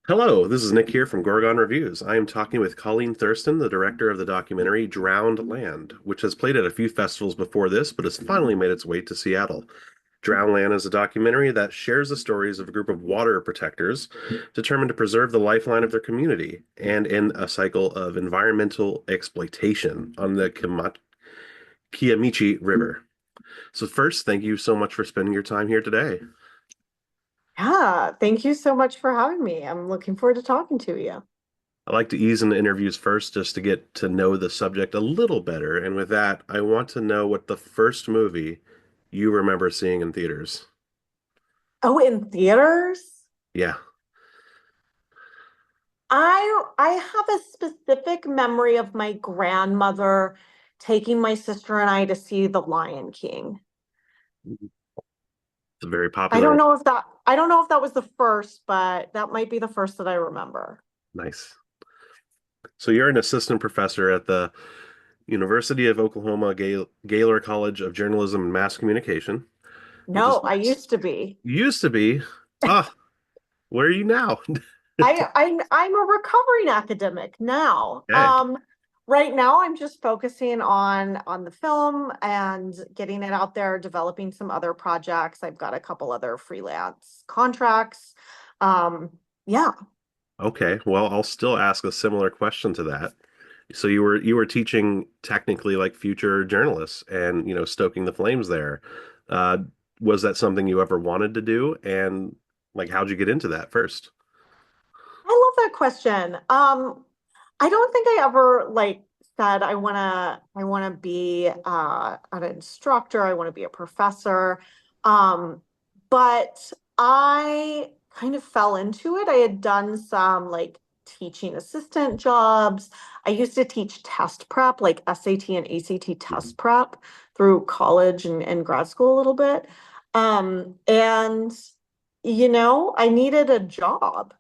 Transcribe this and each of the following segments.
Hello, this is Nick here from Gorgon Reviews. I am talking with Colleen Thurston, the director of the documentary Drowned Land, which has played at a few festivals before this, but has finally made its way to Seattle. Drowned Land is a documentary that shares the stories of a group of water protectors determined to preserve the lifeline of their community and end a cycle of environmental exploitation on the Kiamichi River. So first, thank you so much for spending your time here today. Yeah, thank you so much for having me. I'm looking forward to talking to you. I like to ease into interviews first just to get to know the subject a little better. And with that, I want to know what the first movie you remember seeing in theaters. Oh, in theaters? Yeah. I have a specific memory of my grandmother taking my sister and I to see The Lion King. It's a very I popular don't one. know if that I don't know if that was the first, but that might be the first that I remember. Nice. So you're an assistant professor at the University of Oklahoma Gaylor College of Journalism and Mass Communication, which No, is I used to be. used to be, ah, where are you now? I'm a recovering academic now. Okay. Right now I'm just focusing on the film and getting it out there, developing some other projects. I've got a couple other freelance contracts. Um, yeah. Okay. Well, I'll still ask a similar question to that. So you were teaching technically like future journalists and stoking the flames there. Uh, was that something you ever wanted to do? And like how'd you get into that first? I love that question. I don't think I ever said I wanna be an instructor, I want to be a professor. Um, but I kind of fell into it. I had done some teaching assistant jobs. I used to teach test prep, like SAT and ACT Mhm. test prep through college and grad school a little bit. And I needed a job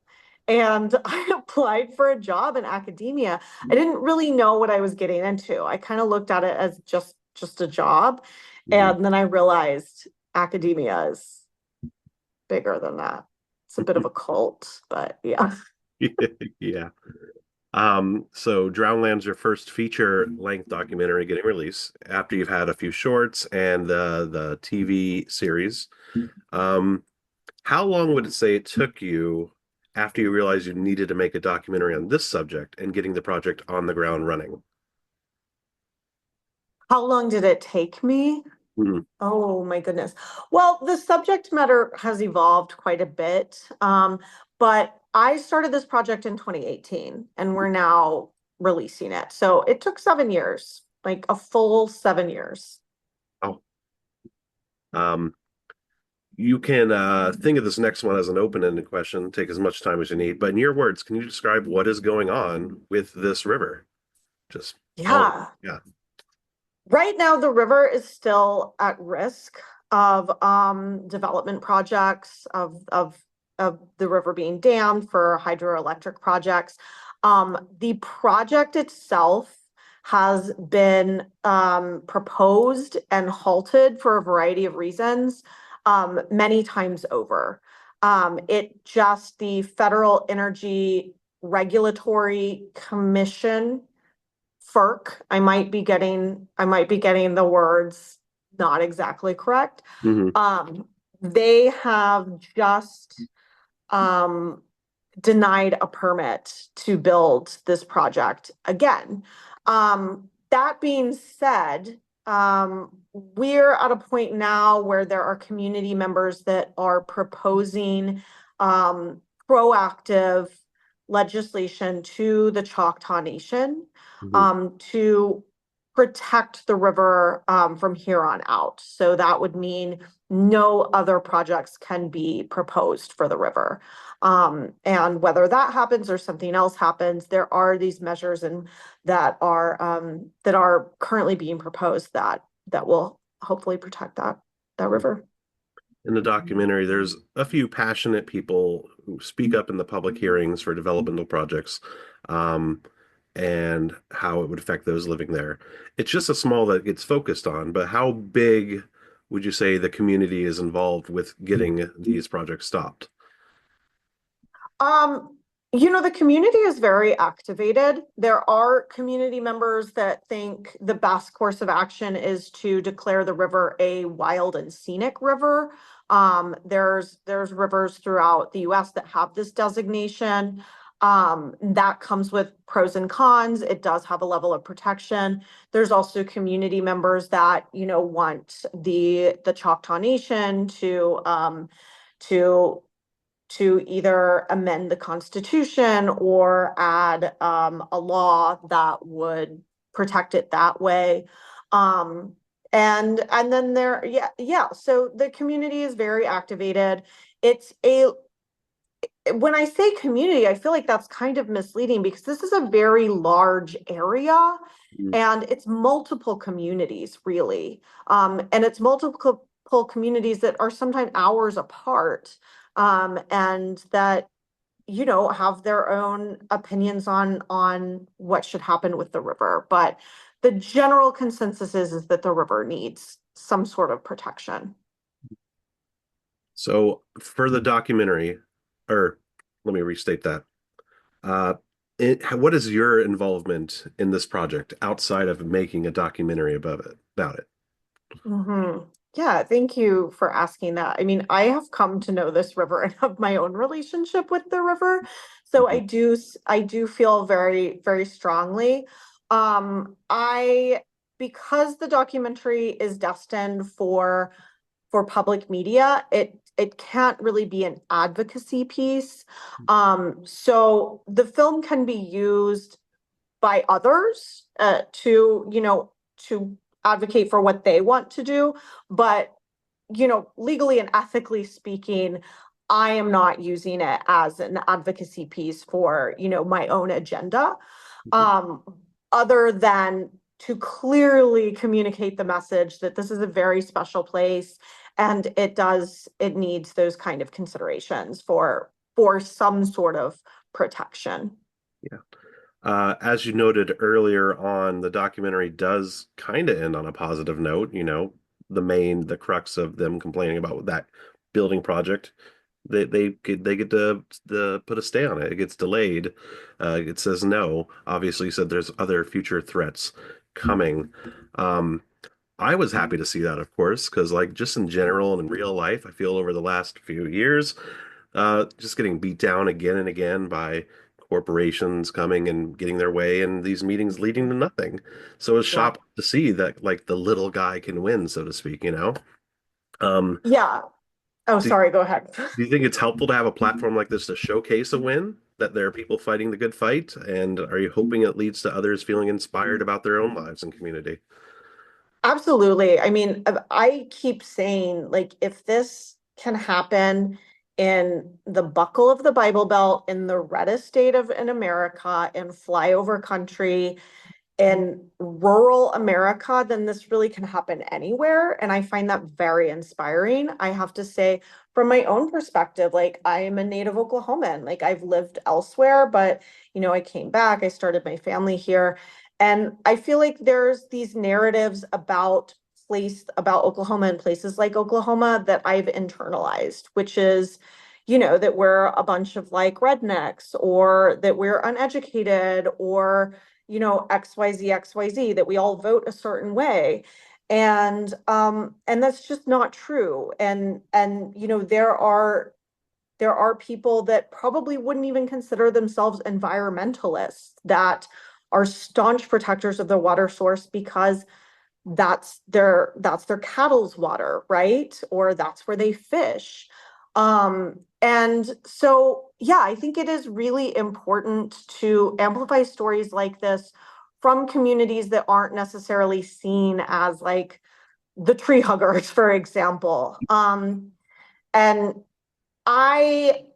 and I applied for a job in academia. I didn't really know what I was getting into. I kind of looked at it as just a job. Mhm. And then I realized academia is bigger than that. It's a bit of a cult, but yeah. Yeah. So Drownland's your first feature length documentary getting released after you've had a few shorts and the TV series. Um, how long would it say it took you after you realized you needed to make a documentary on this subject and getting the project on the ground running? How long did it take me? Mhm. Oh my goodness. Well, the subject matter has evolved quite a bit. But I started this project in 2018 and we're now releasing it. So it took 7 years, like a full 7 years. Oh, um, you can think of this next one as an open-ended question, take as much time as you need. But in your words, can you describe what is going on with this river? Just all, Yeah. yeah. Right now, the river is still at risk of development projects of the river being dammed for hydroelectric projects. The project itself has been proposed and halted for a variety of reasons many times over. The Federal Energy Regulatory Commission FERC. I might be getting the words not exactly correct. Hmm. They have just um, denied a permit to build this project again. That being said, we're at a point now where there are community members that are proposing proactive legislation to the Choctaw Nation Hmm. to protect the river from here on out. So that would mean no other projects can be proposed for the river. And whether that happens or something else happens, there are these measures and that are currently being proposed that will hopefully protect that river. In the documentary, there's a few passionate people who speak up in the public hearings for developmental projects, um, and how it would affect those living there. It's just a small that gets focused on, but how big would you say the community is involved with getting these projects stopped? The community is very activated. There are community members that think the best course of action is to declare the river a wild and scenic river. There's rivers throughout the US that have this designation. That comes with pros and cons. It does have a level of protection. There's also community members that, want the Choctaw Nation to either amend the Constitution or add a law that would protect it that way. And then yeah. So the community is very activated. It's a When I say community, I feel like that's kind of misleading because this is a very large area Mm. and it's multiple communities, really. And it's multiple communities that are sometimes hours apart, and that, have their own opinions on what should happen with the river. But the general consensus is that the river needs some sort of protection. So for the documentary, or let me restate that. Uh, what is your involvement in this project outside of making a documentary about it? Yeah, thank you for asking that. I mean, I have come to know this river and have my own relationship with the river. So Mhm. I do feel very, very strongly. I Because the documentary is destined for public media, it can't really be an advocacy piece. So the film can be used by others, to advocate for what they want to do, but legally and ethically speaking, I am not using it as an advocacy piece for, my own agenda, um, other than to clearly communicate the message that this is a very special place and it needs those kind of considerations for some sort of protection. Yeah. As you noted earlier on, the documentary does kind of end on a positive note. The crux of them complaining about that building project, they get to put a stay on it. It gets delayed. It says no. Obviously, said there's other future threats coming. Um, I was happy to see that, of course, because like just in general and in real life, I feel over the last few years, just getting beat down again and again by corporations coming and getting their way, and these meetings leading to nothing. So it's Yeah. shocked to see that like the little guy can win, so to speak. Um, Yeah. Oh, do, sorry, go ahead. do you think it's helpful to have a platform like this to showcase a win, that there are people fighting the good fight? And are you hoping it leads to others feeling inspired about their own lives and community? Absolutely. I mean, I keep saying, like, if this can happen in the buckle of the Bible Belt, in the reddest state of in America, in flyover country, in rural America, then this really can happen anywhere. And I find that very inspiring. I have to say, from my own perspective, like I am a native Oklahoman. Like I've lived elsewhere, but I came back, I started my family here. And I feel like there's these narratives about Oklahoma and places like Oklahoma that I've internalized, which is, that we're a bunch of like rednecks or that we're uneducated or XYZ, that we all vote a certain way. And that's just not true. And there are people that probably wouldn't even consider themselves environmentalists that are staunch protectors of the water source because that's their cattle's water, right? Or that's where they fish. And so, yeah, I think it is really important to amplify stories like this from communities that aren't necessarily seen as like the tree huggers, for example. And I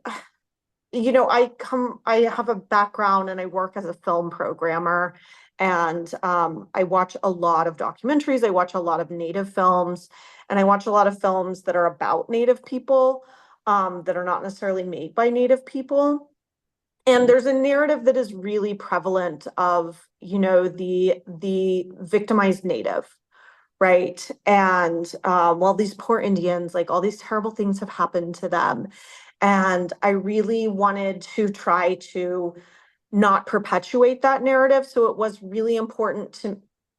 I have a background and I work as a film programmer, and I watch a lot of documentaries. I watch a lot of Native films, and I watch a lot of films that are about Native people, that are not necessarily made by Native people. And there's a narrative that is really prevalent of, the victimized Native, right? And well, these poor Indians, like all these terrible things have happened to them. And I really wanted to try to not perpetuate that narrative. So it was really important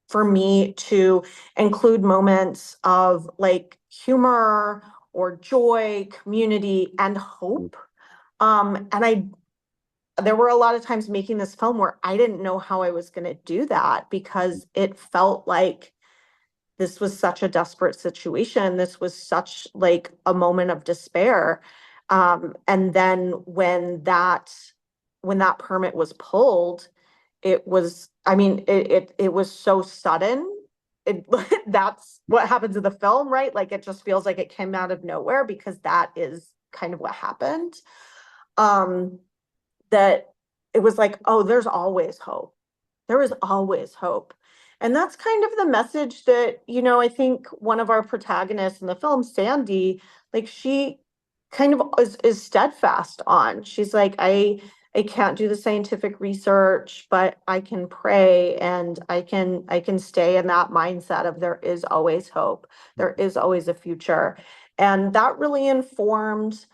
for me to include moments of like humor or joy, community, and hope. And there were a lot of times making this film where I didn't know how I was going to do that because it felt like this was such a desperate situation. This was such like a moment of despair. And then when that permit was pulled, it was, I mean, it was so sudden. It, that's what happens in the film, right? Like it just feels like it came out of nowhere because that is kind of what happened. Um, that it was like, oh, there's always hope. There is always hope. And that's kind of the message that, I think one of our protagonists in the film, Sandy, like she kind of is steadfast on. She's like, I can't do the scientific research, but I can pray and I can stay in that mindset of there is always hope. There is always a future. And that really informed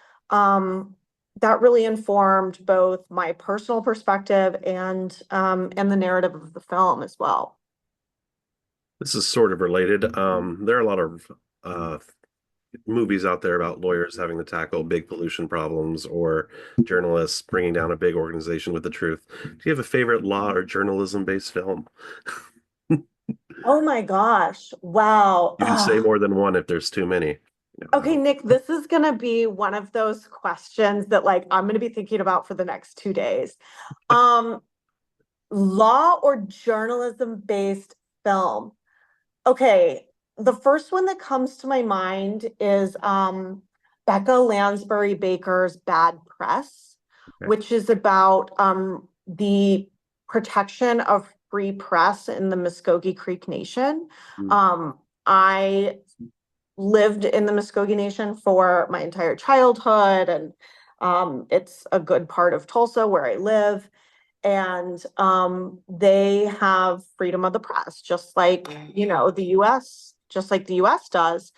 both my personal perspective and the narrative of the film as well. This is sort of related. There are a lot of uh, movies out there about lawyers having to tackle big pollution problems or journalists bringing down a big organization with the truth. Do you have a favorite law or journalism-based film? Oh my gosh. Wow. You can say more than one if there's too many. Okay, Nick, this is going to be one of those questions that like I'm going to be thinking about for the next 2 days. Um, Law or journalism based film? Okay, the first one that comes to my mind is Becca Lansbury Baker's Bad Press, Okay. which is about the protection of free press in the Muskogee Creek Nation. Mm. I lived in the Muskogee Nation for my entire childhood, and it's a good part of Tulsa where I live. And they have freedom of the press, just like, the US, just like the US does.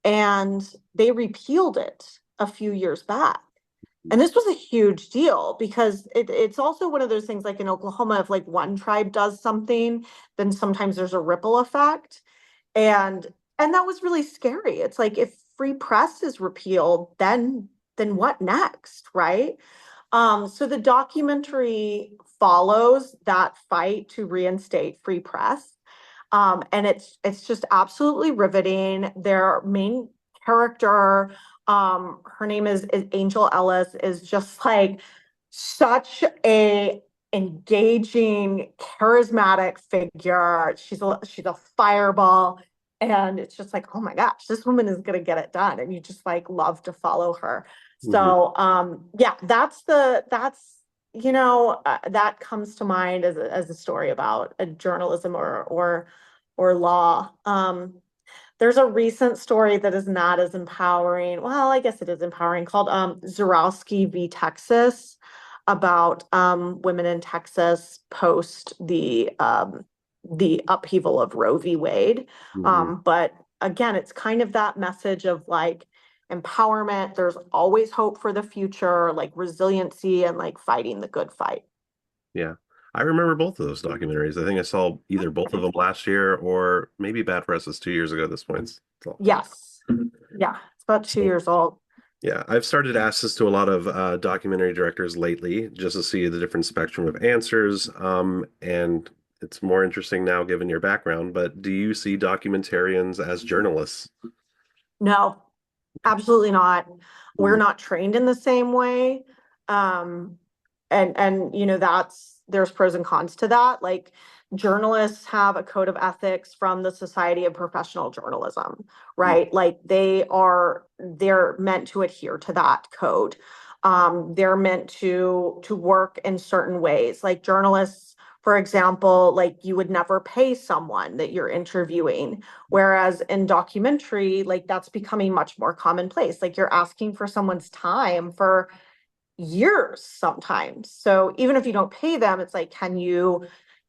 And they repealed it a few years back. And this was a huge deal because it's also one of those things like in Oklahoma, if like one tribe does something, then sometimes there's a ripple effect. And and that was really scary. It's like if free press is repealed, then what next, right? So the documentary follows that fight to reinstate free press. And it's just absolutely riveting. Their main character, her name is Angel Ellis, is just like such a engaging, charismatic figure. She's a fireball. And it's just like, oh my gosh, this woman is gonna get it done. And you just like love to follow her. Mhm. So yeah, that comes to mind as a story about a journalism or law. There's a recent story that is not as empowering. Well, I guess it is empowering, called Zurowski v. Texas, about women in Texas post the upheaval of Roe v. Wade. Mhm. But again, it's kind of that message of like empowerment. There's always hope for the future, like resiliency and like fighting the good fight. Yeah. I remember both of those documentaries. I think I saw either both of them last year or maybe Bad Press was 2 years ago at this point. So, Yes. Yeah. It's about 2 years old. yeah, I've started to ask this to a lot of documentary directors lately just to see the different spectrum of answers. And it's more interesting now given your background, but do you see documentarians as journalists? No, absolutely not. We're Mm. not trained in the same way. Um, and there's pros and cons to that. Like journalists have a code of ethics from the Society of Professional Journalism, Mm. right? Like they're meant to adhere to that code. They're meant to work in certain ways. Like journalists, for example, like you would never pay someone that you're interviewing. Whereas in documentary, like that's becoming much more commonplace. Like you're asking for someone's time for years sometimes. So even if you don't pay them, it's like, can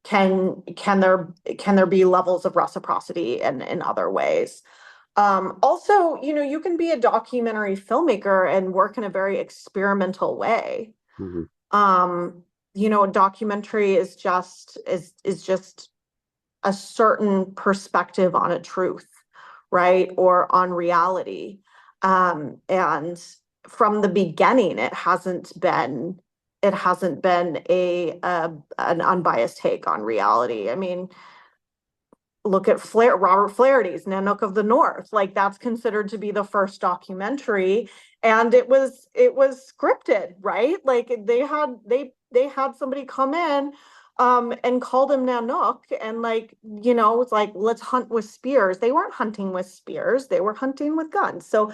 there be levels of reciprocity in other ways? Also, you can be a documentary filmmaker and work in a very experimental way. Hmm. Um, a documentary is just a certain perspective on a truth, right? Or on reality. And from the beginning, it hasn't been an unbiased take on reality. I mean, look at Robert Flaherty's Nanook of the North. Like that's considered to be the first documentary, and it was scripted, right? Like they had somebody come in and called him Nanook, and it's like let's hunt with spears. They weren't hunting with spears, they were hunting with guns. So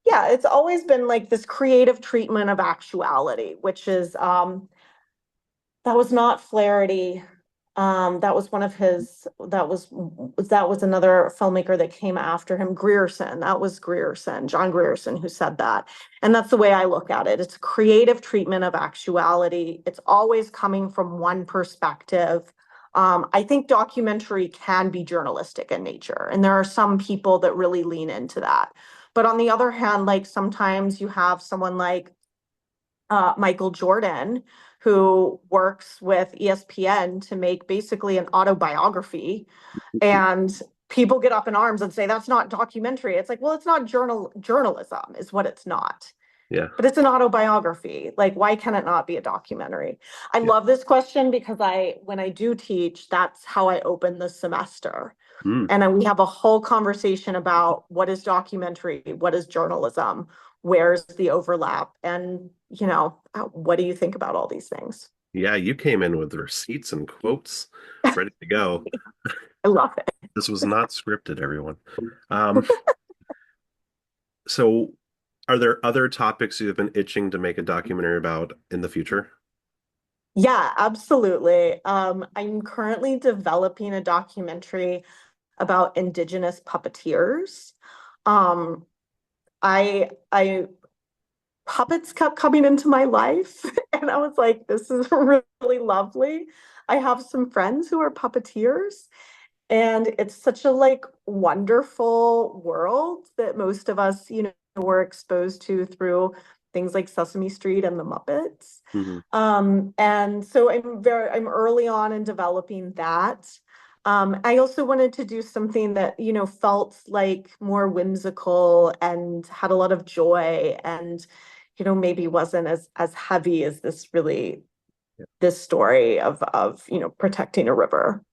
yeah, it's always been like this creative treatment of actuality, which is that was not Flaherty. That was one of his, that was another filmmaker that came after him, Grierson. That was Grierson, John Grierson, who said that. And that's the way I look at it. It's a creative treatment of actuality. It's always coming from one perspective. I think documentary can be journalistic in nature, and there are some people that really lean into that. But on the other hand, like sometimes you have someone like Michael Jordan, who works with ESPN to make basically an autobiography. And people get up in arms and say, that's not documentary. It's like, well, it's not journalism, is what it's not. Yeah. But it's an autobiography. Like, why can it not be a documentary? I Yeah. love this question because when I do teach, that's how I open the semester. Mm. And then we have a whole conversation about what is documentary, what is journalism, where's the overlap, and what do you think about all these things? Yeah, you came in with receipts and quotes ready to go. I love it. This was not scripted, everyone. Um, so are there other topics you have been itching to make a documentary about in the future? Yeah, absolutely. I'm currently developing a documentary about Indigenous puppeteers. Um, I puppets kept coming into my life, and I was like, this is really lovely. I have some friends who are puppeteers, and it's such a like wonderful world that most of us, were exposed to through things like Sesame Street and the Muppets. Hmm. And so I'm early on in developing that. I also wanted to do something that, felt like more whimsical and had a lot of joy, and, maybe wasn't as heavy as this story of, protecting a river.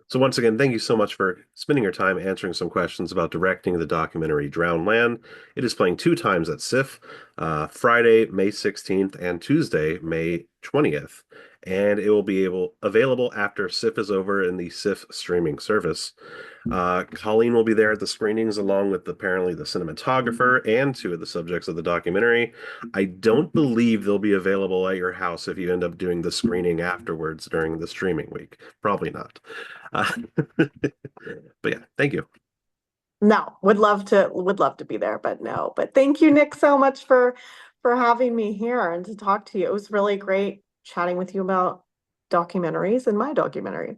So once again, thank you so much for spending your time answering some questions about directing the documentary Drowned Land. It is playing two times at SIFF, Friday, May 16th and Tuesday, May 20th. And it will be available after SIFF is over in the SIFF streaming service. Colleen will be there at the screenings along with apparently the cinematographer and two of the subjects of the documentary. I don't believe they'll be available at your house if you end up doing the screening afterwards during the streaming week. Probably not. Uh, but yeah, thank you. No, would love to be there, but no. But thank you, Nick, so much for having me here and to talk to you. It was really great chatting with you about documentaries and my documentary.